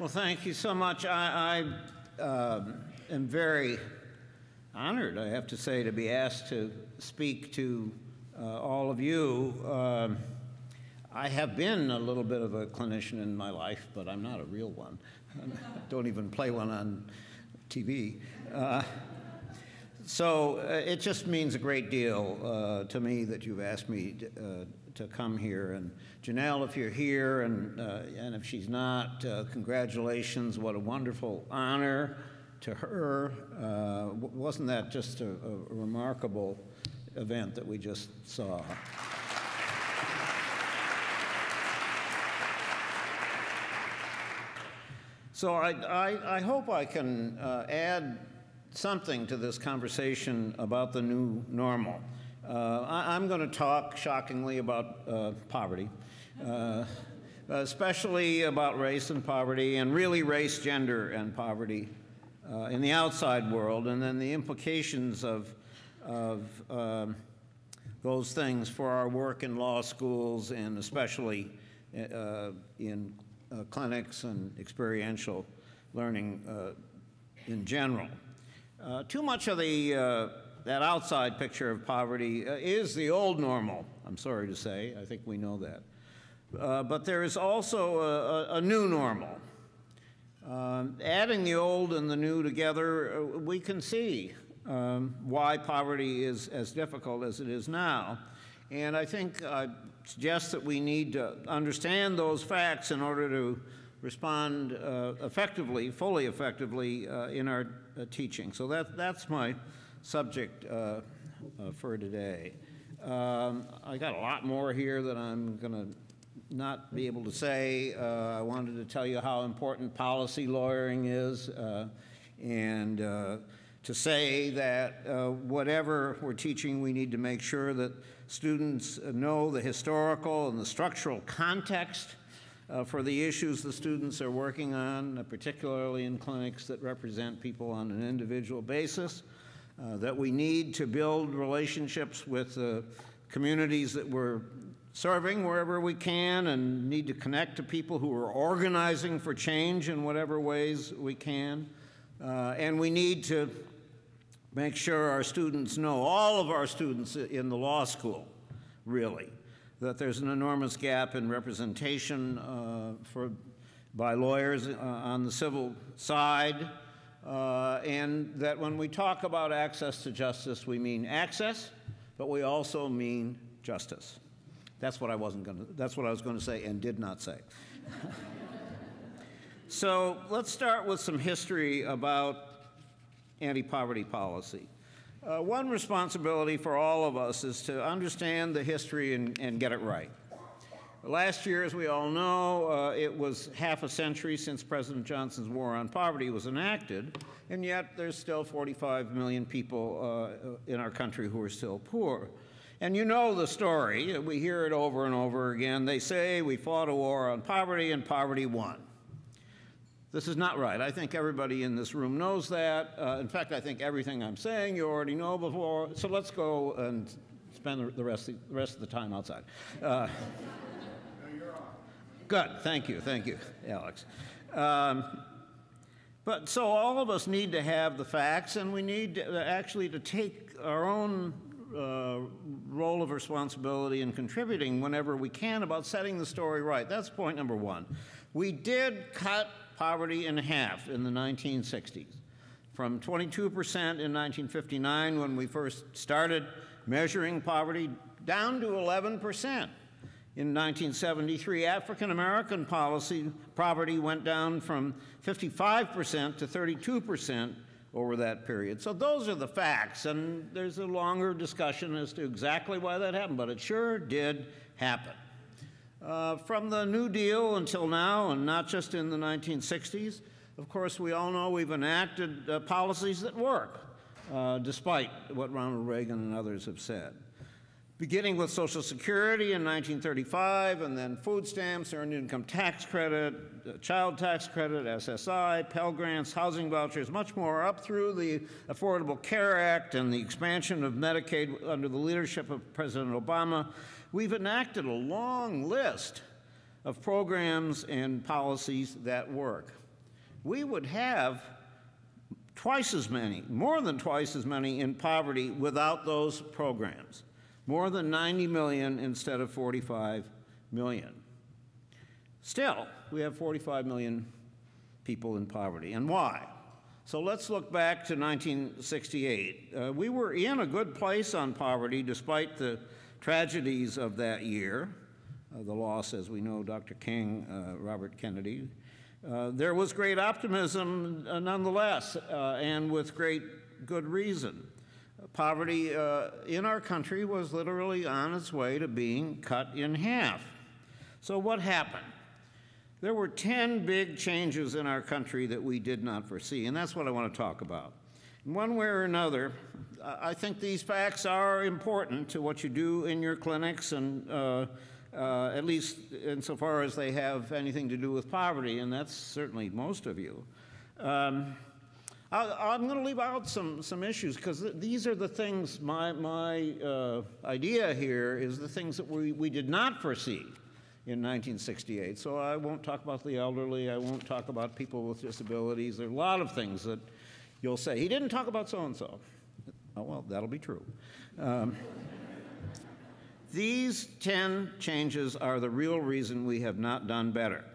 Well, thank you so much. I am very honored, I have to say, to be asked to speak to all of you. I have been a little bit of a clinician in my life, but I'm not a real one. I don't even play one on TV. So it just means a great deal to me that you've asked me to come here. And Janelle, if you're here, and if she's not, congratulations. What a wonderful honor to her. Wasn't that just a remarkable event that we just saw? So I hope I can add something to this conversation about the new normal. I'm going to talk, shockingly, about poverty, especially about race and poverty, and really race, gender, and poverty in the outside world, and then the implications of those things for our work in law schools, and especially in clinics and experiential learning in general. Too much of that outside picture of poverty is the old normal, I'm sorry to say. I think we know that. But there is also a new normal. Adding the old and the new together, we can see why poverty is as difficult as it is now. And I think I suggest that we need to understand those facts in order to respond effectively, fully effectively, in our teaching. So that's my subject for today. I got a lot more here that I'm going to not be able to say. I wanted to tell you how important policy lawyering is, and to say that whatever we're teaching, we need to make sure that students know the historical and the structural context for the issues the students are working on, particularly in clinics that represent people on an individual basis, that we need to build relationships with the communities that we're serving wherever we can, and need to connect to people who are organizing for change in whatever ways we can. And we need to make sure our students know, all of our students in the law school, really, that there's an enormous gap in representation by lawyers on the civil side, and that when we talk about access to justice, we mean access, but we also mean justice. That's what I was going to say and did not say. So let's start with some history about anti-poverty policy. One responsibility for all of us is to understand the history and get it right. Last year, as we all know, it was half a century since President Johnson's War on Poverty was enacted, and yet there's still 45 million people in our country who are still poor. And you know the story. We hear it over and over again. They say we fought a war on poverty and poverty won. This is not right. I think everybody in this room knows that. In fact, I think everything I'm saying you already know before. So let's go and spend the rest of the time outside. No, you're on. Good. Thank you, Alex. But so all of us need to have the facts, and we need to actually to take our own role of responsibility in contributing whenever we can about setting the story right. That's point number one. We did cut poverty in half in the 1960s, from 22% in 1959 when we first started measuring poverty, down to 11%. In 1973, African-American poverty went down from 55% to 32% over that period. So those are the facts, and there's a longer discussion as to exactly why that happened, but it sure did happen. From the New Deal until now, and not just in the 1960s, of course, we all know we've enacted policies that work, despite what Ronald Reagan and others have said. Beginning with Social Security in 1935, and then food stamps, earned income tax credit, child tax credit, SSI, Pell Grants, housing vouchers, much more, up through the Affordable Care Act and the expansion of Medicaid under the leadership of President Obama. We've enacted a long list of programs and policies that work. we would have twice as many, more than twice as many in poverty without those programs. More than 90 million instead of 45 million. Still, we have 45 million people in poverty. And why? So let's look back to 1968. We were in a good place on poverty despite the tragedies of that year, the loss, as we know, Dr. King, Robert Kennedy. There was great optimism nonetheless, and with great good reason. Poverty in our country was literally on its way to being cut in half. So what happened? There were 10 big changes in our country that we did not foresee, and that's what I want to talk about. In one way or another, I think these facts are important to what you do in your clinics, and at least insofar as they have anything to do with poverty, and that's certainly most of you. I'm going to leave out some issues, because these are the things, my idea here is the things that we did not foresee in 1968. So I won't talk about the elderly, I won't talk about people with disabilities. There are a lot of things that you'll say, he didn't talk about so-and-so. Oh, well, that'll be true. These 10 changes are the real reason we have not done better.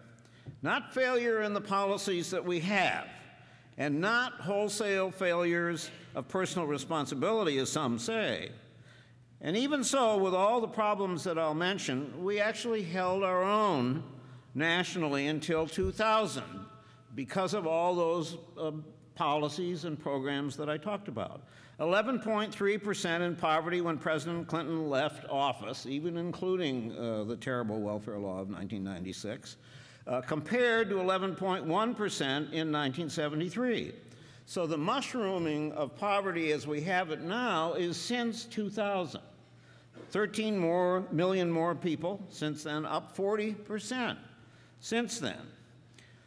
Not failure in the policies that we have, and not wholesale failures of personal responsibility, as some say. And even so, with all the problems that I'll mention, we actually held our own nationally until 2000 because of all those policies and programs that I talked about. 11.3% in poverty when President Clinton left office, even including the terrible welfare law of 1996, compared to 11.1% in 1973. So the mushrooming of poverty as we have it now is since 2000. 13 million more people since then, up 40% since then.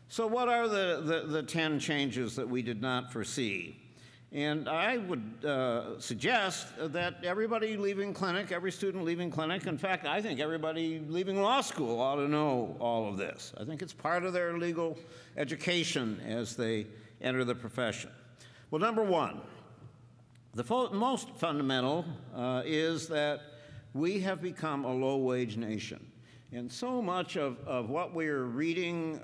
So what are the 10 changes that we did not foresee? And I would suggest that everybody leaving clinic, every student leaving clinic, in fact, I think everybody leaving law school ought to know all of this. I think it's part of their legal education as they enter the profession. Well, number one, the most fundamental is that we have become a low-wage nation. And so much of what we're reading,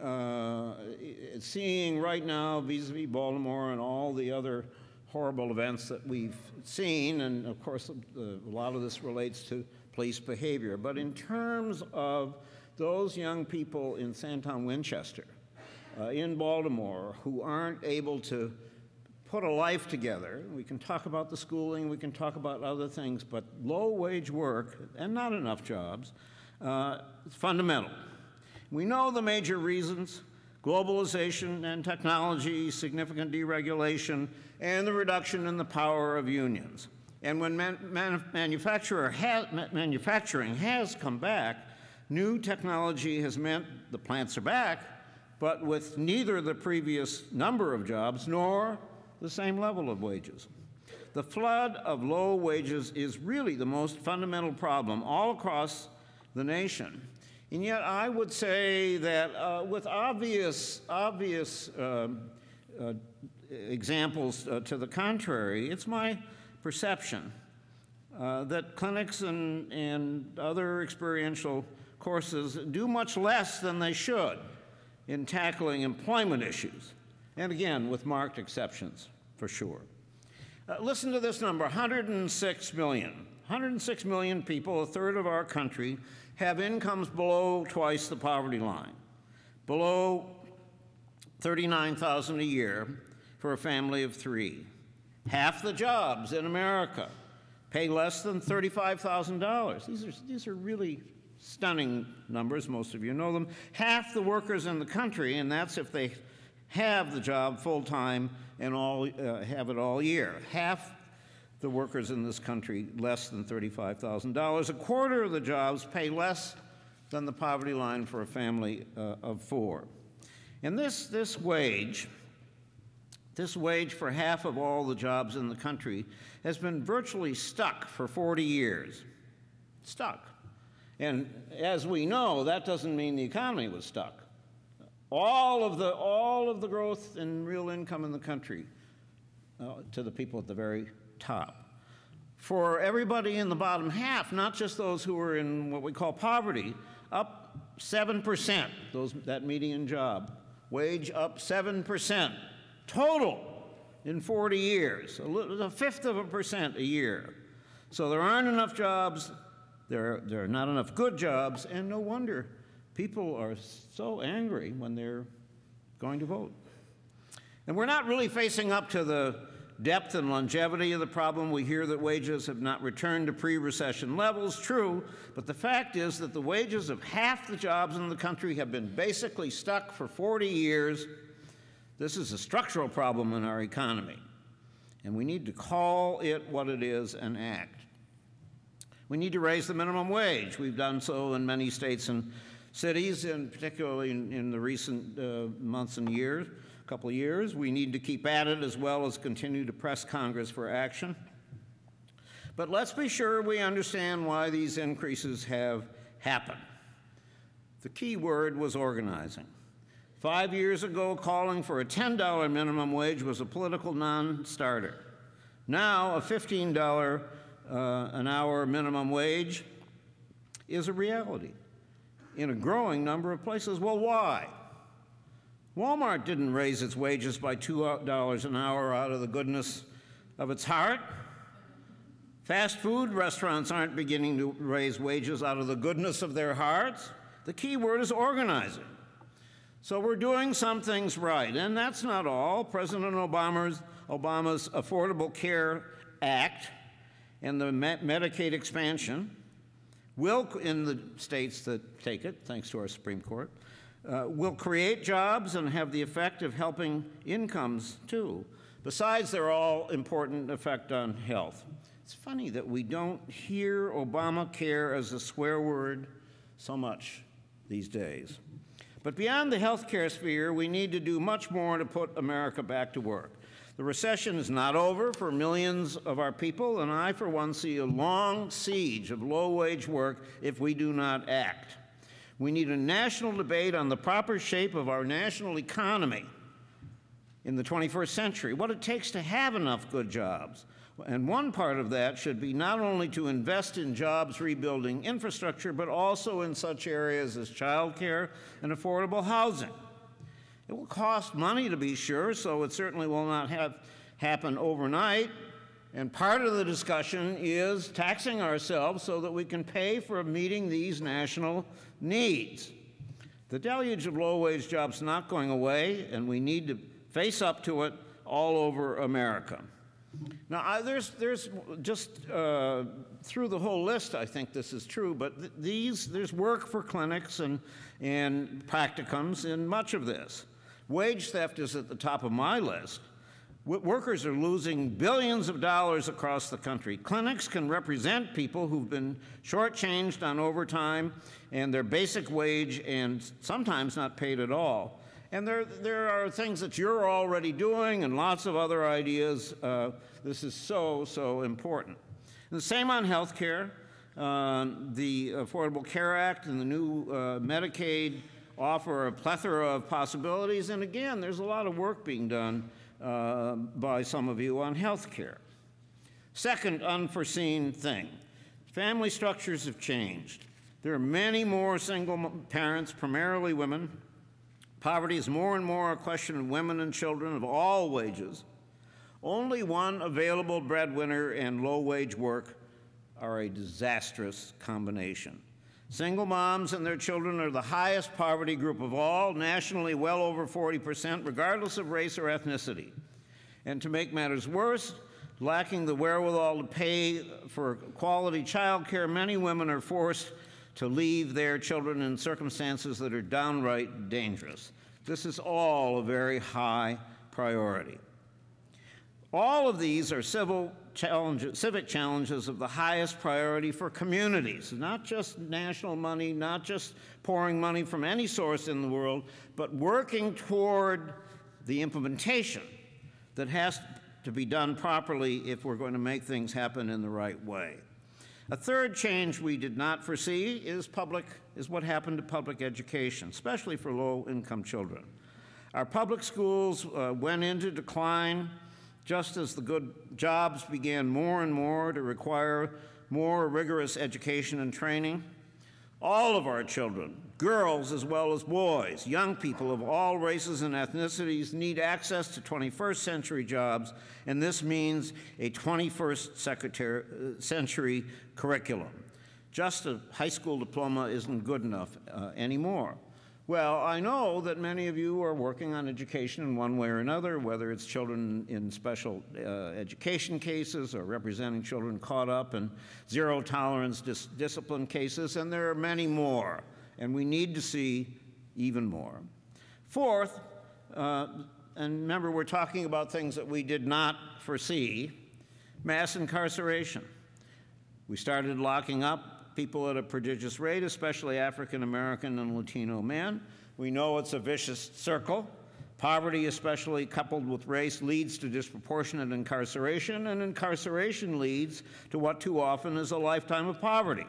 seeing right now vis-a-vis Baltimore and all the other horrible events that we've seen, and of course a lot of this relates to police behavior, but in terms of those young people in Sandtown, Winchester, in Baltimore, who aren't able to put a life together, we can talk about the schooling, we can talk about other things, but low-wage work and not enough jobs, it's fundamental. We know the major reasons: globalization and technology, significant deregulation, and the reduction in the power of unions. And when manufacturing has come back, new technology has meant the plants are back, but with neither the previous number of jobs nor the same level of wages. The flood of low wages is really the most fundamental problem all across the nation. And yet I would say that with obvious examples to the contrary, it's my perception that clinics and other experiential courses do much less than they should in tackling employment issues, and again, with marked exceptions, for sure. Listen to this number, 106 million. 106 million people, a third of our country, have incomes below twice the poverty line, below $39,000 a year for a family of 3. Half the jobs in America pay less than $35,000. These are really stunning numbers, most of you know them. Half the workers in the country, and that's if they have the job full-time and have it all year. Half the workers in this country less than $35,000. A quarter of the jobs pay less than the poverty line for a family of 4. And this wage for half of all the jobs in the country has been virtually stuck for 40 years. Stuck. And as we know, that doesn't mean the economy was stuck. all of the growth in real income in the country to the people at the very top. For everybody in the bottom half, not just those who are in what we call poverty, up 7%, that median job. Wage up 7% total in 40 years, a fifth of a percent a year. So there aren't enough jobs, there are not enough good jobs, and no wonder people are so angry when they're going to vote. And we're not really facing up to the depth and longevity of the problem. We hear that wages have not returned to pre-recession levels. True, but the fact is that the wages of half the jobs in the country have been basically stuck for 40 years. This is a structural problem in our economy, and we need to call it what it is and act. We need to raise the minimum wage. We've done so in many states and cities, and particularly in the recent months and years. Couple of years. We need to keep at it as well as continue to press Congress for action. But let's be sure we understand why these increases have happened. The key word was organizing. 5 years ago, calling for a $10 minimum wage was a political non-starter. Now, a $15 an hour minimum wage is a reality in a growing number of places. Well, why? Walmart didn't raise its wages by $2 an hour out of the goodness of its heart. Fast food restaurants aren't beginning to raise wages out of the goodness of their hearts. The key word is organizing. So we're doing some things right, and that's not all. President Obama's Affordable Care Act and the Medicaid expansion will, in the states that take it, thanks to our Supreme Court, will create jobs and have the effect of helping incomes, too. Besides their all-important effect on health. It's funny that we don't hear Obamacare as a swear word so much these days. But beyond the health care sphere, we need to do much more to put America back to work. The recession is not over for millions of our people, and I, for one, see a long siege of low-wage work if we do not act. We need a national debate on the proper shape of our national economy in the 21st century, what it takes to have enough good jobs. And one part of that should be not only to invest in jobs rebuilding infrastructure, but also in such areas as childcare and affordable housing. It will cost money, to be sure, so it certainly will not happen overnight. And part of the discussion is taxing ourselves so that we can pay for meeting these national needs. The deluge of low-wage jobs is not going away, and we need to face up to it all over America. Now, there's just through the whole list, I think this is true, but there's work for clinics and practicums in much of this. Wage theft is at the top of my list. Workers are losing billions of dollars across the country. Clinics can represent people who've been shortchanged on overtime and their basic wage and sometimes not paid at all. And there are things that you're already doing and lots of other ideas. This is so important. And the same on health care. The Affordable Care Act and the new Medicaid offer a plethora of possibilities. And again, there's a lot of work being done by some of you on health care. Second unforeseen thing, family structures have changed. There are many more single parents, primarily women. Poverty is more and more a question of women and children of all wages. Only one available breadwinner and low-wage work are a disastrous combination. Single moms and their children are the highest poverty group of all, nationally well over 40%, regardless of race or ethnicity. And to make matters worse, lacking the wherewithal to pay for quality child care, many women are forced to leave their children in circumstances that are downright dangerous. This is all a very high priority. All of these are civic challenges of the highest priority for communities, not just national money, not just pouring money from any source in the world, but working toward the implementation that has to be done properly if we're going to make things happen in the right way. A third change we did not foresee is what happened to public education, especially for low-income children. Our public schools went into decline just as the good jobs began more and more to require more rigorous education and training. All of our children, girls as well as boys, young people of all races and ethnicities, need access to 21st century jobs, and this means a 21st century curriculum. Just a high school diploma isn't good enough anymore. Well, I know that many of you are working on education in one way or another, whether it's children in special education cases or representing children caught up in zero-tolerance discipline cases, and there are many more, and we need to see even more. Fourth, and remember we're talking about things that we did not foresee, mass incarceration. We started locking up people at a prodigious rate, especially African American and Latino men. We know it's a vicious circle. Poverty, especially coupled with race, leads to disproportionate incarceration, and incarceration leads to what too often is a lifetime of poverty.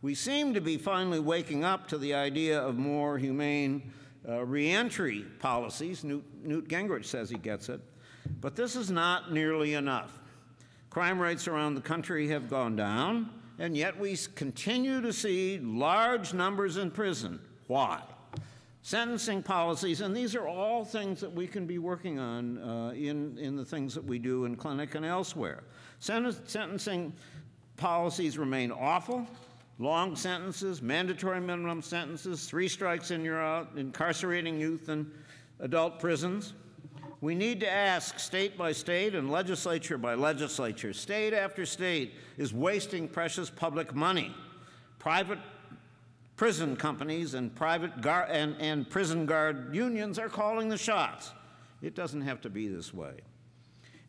We seem to be finally waking up to the idea of more humane reentry policies. Newt Gingrich says he gets it, but this is not nearly enough. Crime rates around the country have gone down, and yet we continue to see large numbers in prison. Why? Sentencing policies, and these are all things that we can be working on in the things that we do in clinic and elsewhere. Sentencing policies remain awful. Long sentences, mandatory minimum sentences, 3 strikes and you're out, incarcerating youth in adult prisons. We need to ask state by state and legislature by legislature. State after state is wasting precious public money. Private prison companies and prison guard unions are calling the shots. It doesn't have to be this way.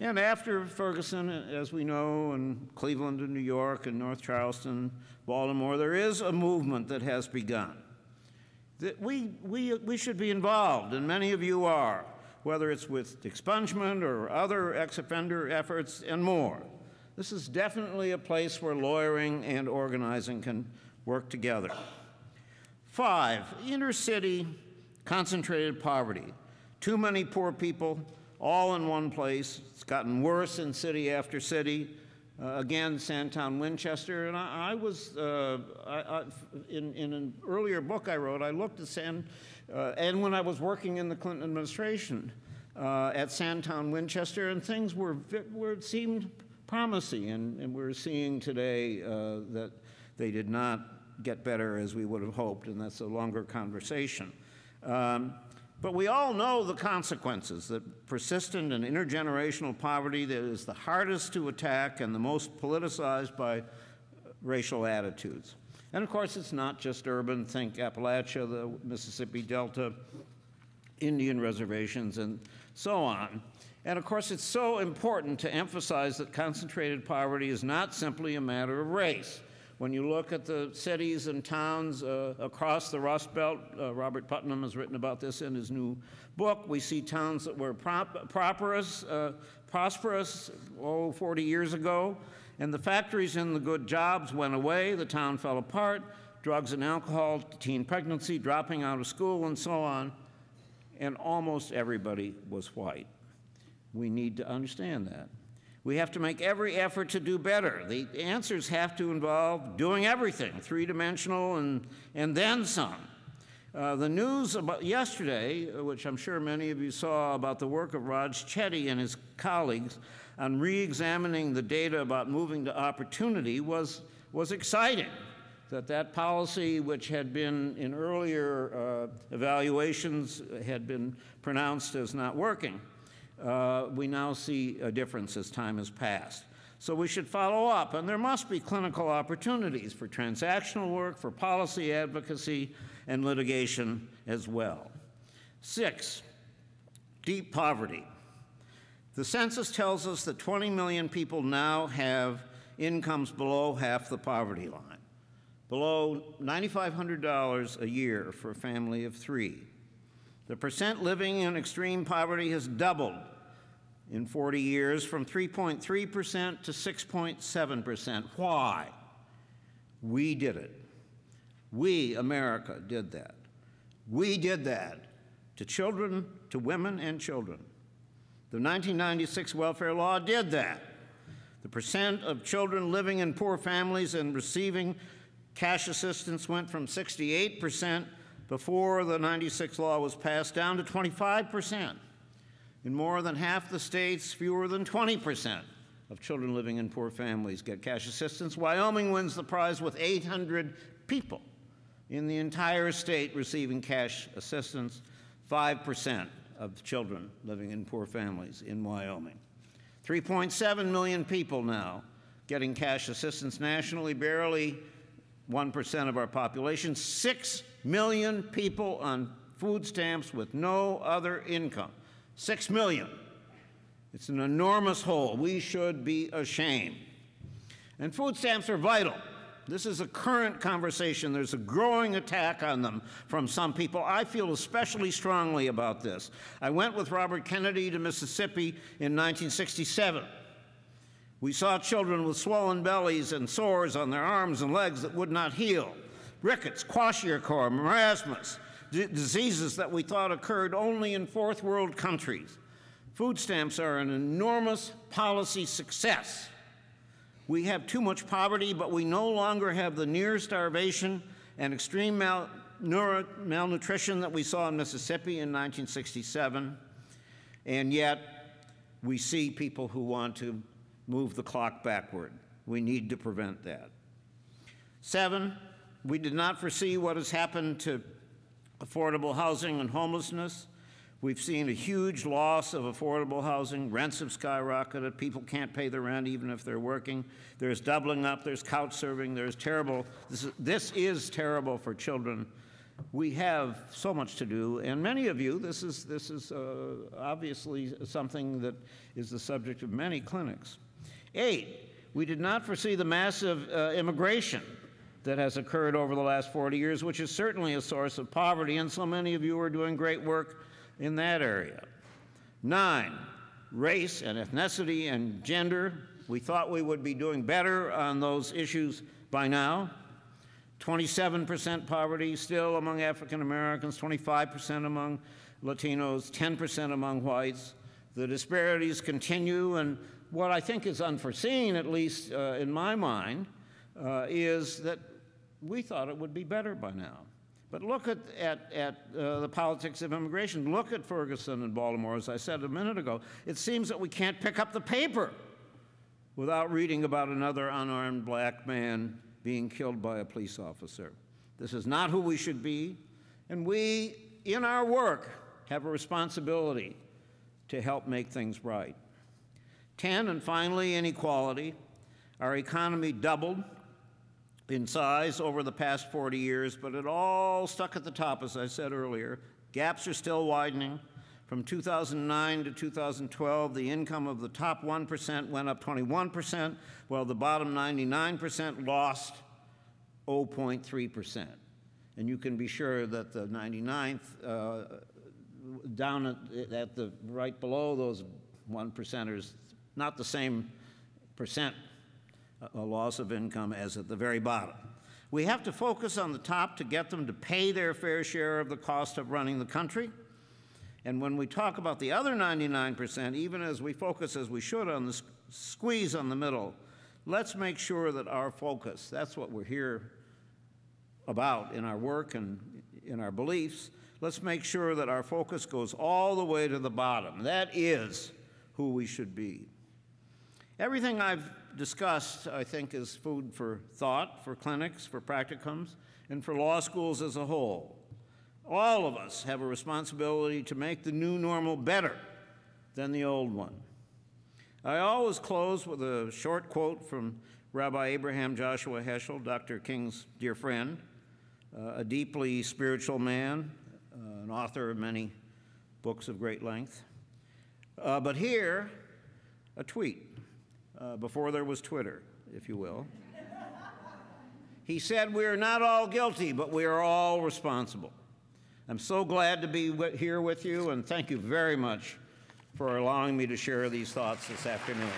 And after Ferguson, as we know, in Cleveland and New York and North Charleston, Baltimore, there is a movement that has begun. That we should be involved, and many of you are, whether it's with expungement or other ex-offender efforts and more. This is definitely a place where lawyering and organizing can work together. 5, inner-city concentrated poverty. Too many poor people all in one place. It's gotten worse in city after city. Again, Sandtown, Winchester, and I was, in an earlier book I wrote, I looked at and when I was working in the Clinton administration at Sandtown, Winchester, and things seemed promising, and we're seeing today that they did not get better as we would have hoped, and that's a longer conversation. But we all know the consequences, that persistent and intergenerational poverty that is the hardest to attack and the most politicized by racial attitudes. And of course, it's not just urban. Think Appalachia, the Mississippi Delta, Indian reservations, and so on. And of course, it's so important to emphasize that concentrated poverty is not simply a matter of race. When you look at the cities and towns across the Rust Belt, Robert Putnam has written about this in his new book, we see towns that were prosperous 40 years ago, and the factories and the good jobs went away, the town fell apart, drugs and alcohol, teen pregnancy, dropping out of school, and so on, and almost everybody was white. We need to understand that. We have to make every effort to do better. The answers have to involve doing everything, three-dimensional and then some. The news about yesterday, which I'm sure many of you saw, about the work of Raj Chetty and his colleagues on re-examining the data about moving to opportunity was exciting. That policy, which had been in earlier evaluations, had been pronounced as not working. We now see a difference as time has passed. So we should follow up, and there must be clinical opportunities for transactional work, for policy advocacy, and litigation as well. 6, deep poverty. The census tells us that 20 million people now have incomes below half the poverty line, below $9,500 a year for a family of 3. The percent living in extreme poverty has doubled in 40 years, from 3.3% to 6.7%. Why? We did it. We, America, did that. We did that to children, to women and children. The 1996 welfare law did that. The percent of children living in poor families and receiving cash assistance went from 68% before the 96 law was passed down to 25%. In more than half the states, fewer than 20% of children living in poor families get cash assistance. Wyoming wins the prize with 800 people in the entire state receiving cash assistance, 5% of children living in poor families in Wyoming. 3.7 million people now getting cash assistance nationally, barely 1% of our population. 6 million people on food stamps with no other income. 6 million. It's an enormous hole. We should be ashamed. And food stamps are vital. This is a current conversation. There's a growing attack on them from some people. I feel especially strongly about this. I went with Robert Kennedy to Mississippi in 1967. We saw children with swollen bellies and sores on their arms and legs that would not heal. Rickets, kwashiorkor, marasmus, diseases that we thought occurred only in fourth world countries. Food stamps are an enormous policy success. We have too much poverty, but we no longer have the near starvation and extreme malnutrition that we saw in Mississippi in 1967. And yet, we see people who want to move the clock backward. We need to prevent that. 7, we did not foresee what has happened to affordable housing and homelessness. We've seen a huge loss of affordable housing. Rents have skyrocketed. People can't pay the rent even if they're working. There's doubling up. There's couch serving. There's terrible. This is terrible for children. We have so much to do, and many of you, this is obviously something that is the subject of many clinics. 8, we did not foresee the massive immigration that has occurred over the last 40 years, which is certainly a source of poverty, and so many of you are doing great work in that area. 9, race and ethnicity and gender. We thought we would be doing better on those issues by now. 27% poverty still among African Americans, 25% among Latinos, 10% among whites. The disparities continue, and what I think is unforeseen, at least in my mind, is that we thought it would be better by now. But look at the politics of immigration. Look at Ferguson and Baltimore, as I said a minute ago. It seems that we can't pick up the paper without reading about another unarmed black man being killed by a police officer. This is not who we should be, and we, in our work, have a responsibility to help make things right. 10, and finally, inequality. Our economy doubled in size over the past 40 years, but it all stuck at the top, as I said earlier. Gaps are still widening. From 2009 to 2012, the income of the top 1% went up 21%, while the bottom 99% lost 0.3%. And you can be sure that the 99th, down at the right below those 1%ers, not the same percent a loss of income as at the very bottom. We have to focus on the top to get them to pay their fair share of the cost of running the country. And when we talk about the other 99%, even as we focus as we should on the squeeze on the middle, let's make sure that our focus, that's what we're here about in our work and in our beliefs, let's make sure that our focus goes all the way to the bottom. That is who we should be. Everything I've discussed, I think, is food for thought, for clinics, for practicums, and for law schools as a whole. All of us have a responsibility to make the new normal better than the old one. I always close with a short quote from Rabbi Abraham Joshua Heschel, Dr. King's dear friend, a deeply spiritual man, an author of many books of great length. But here, a tweet. Before there was Twitter, if you will. He said, "We are not all guilty, but we are all responsible." I'm so glad to be here with you, and thank you very much for allowing me to share these thoughts this afternoon.